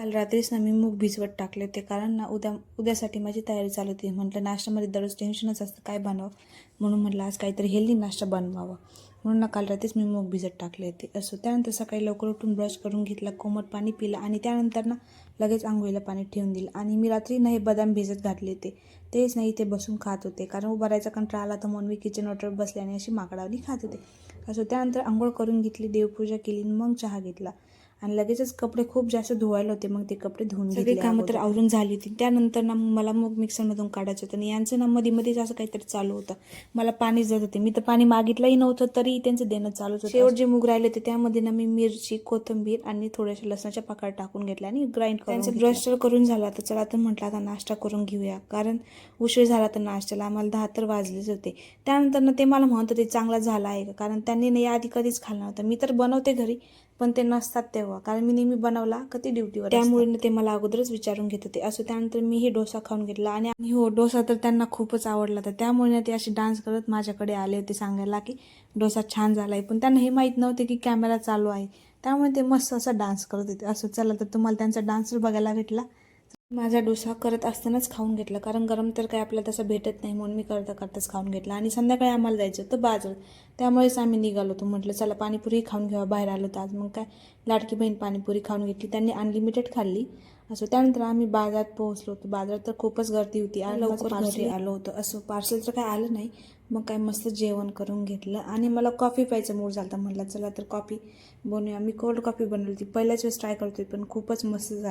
काल रात्रीच ना मी मूग भिजवत टाकले होते, कारण ना उद्यासाठी माझी तयारी चालू होती. म्हटलं नाश्त्यामध्ये दररोज टेन्शनच असतं काय बनवावं, म्हणून म्हटलं आज काहीतरी हेल्दी नाश्ता बनवावा. म्हणून ना काल रात्रीच मी मूग भिजत टाकले होते. त्यानंतर सकाळी लवकर उठून ब्रश करून घेतला, कोमट पाणी पिलं आणि त्यानंतर ना लगेच आंघोळीला पाणी ठेवून दिलं. आणि मी रात्री ना हे बदाम भिजत घातले होते, तेच नाही ते बसून खात होते, कारण उभा राहायचा कंटाळा आला तर म्हणून मी किचन वाटर बसले आणि अशी माकडावली खात होते. त्यानंतर आंघोळ करून घेतली, देवपूजा केली, मग चहा घेतला आणि लगेचच कपडे खूप जास्त धुवायला होते, मग ते कपडे धुवून घेतले. सगळी कामं तर आवरून झाली होती. त्यानंतर ना मला मूग मिक्सरमधून काढायचं होतं आणि यांचं ना मध्येच असं काहीतरी चालू होतं. मला पाणी देत होते, मी तर पाणी मागितलंही नव्हतं तरी त्यांचं देणं चालूच होतं. शेवट जे मूग राहिले होते त्यामध्ये ना मी मिरची, कोथिंबीर आणि थोड्याशा लसणाच्या पाकळ्या टाकून घेतल्या आणि ग्राइंड करून त्यांचं ब्रश तर करून झाला. तर चला तर म्हटलं आता नाश्ता करून घेऊया, कारण उशीर झाला तर नाश्त्याला आम्हाला 10 तर वाजलेच होते. त्यानंतर ना ते मला म्हणत होते चांगला झाला आहे का, कारण त्यांनी नाही आधी कधीच खाल्ला नव्हता. मी तर बनवते घरी, पण ते नसतात तेव्हा, कारण मी नेहमी बनवला कधी ड्युटीवर, त्यामुळे ते मला अगोदरच विचारून घेत होते. त्यानंतर मी हे डोसा खाऊन घेतला आणि हो, डोसा तर त्यांना खूपच आवडला. तर त्यामुळे ते असे डान्स करत माझ्याकडे आले होते सांगायला की डोसा छान झाला आहे. पण त्यांना हे माहीत नव्हते की कॅमेरा चालू आहे, त्यामुळे ते मस्त असा डान्स करत होते. चला तर तुम्हाला त्यांचा डान्स बघायला भेटला. माझा डोसा करत असतानाच खाऊन घेतला, कारण गरम तर काही आपल्याला तसं भेटत नाही, म्हणून मी करताच खाऊन घेतला. आणि संध्याकाळी आम्हाला जायचं होतं बाजार, त्यामुळेच आम्ही निघालो होतो. म्हटलं चला पाणीपुरी खाऊन घ्यावा, बाहेर आलो तर आज. मग काय लाडकी बहीण पाणीपुरी खाऊन घेतली, त्यांनी अनलिमिटेड खाल्ली. त्यानंतर आम्ही बाजारात पोहोचलो होतो. बाजारात तर खूपच गर्दी होती आणि लवकर घरी आलो होतो. पार्सल तर काय आलं नाही. मग काय मस्त जेवण करून घेतलं आणि मला कॉफी प्यायचा मूड झाला. म्हटलं चला तर कॉफी बनवूया. मी कोल्ड कॉफी बनवली होती, पहिल्याच वेळेस ट्राय करतोय, पण खूपच मस्त झाली.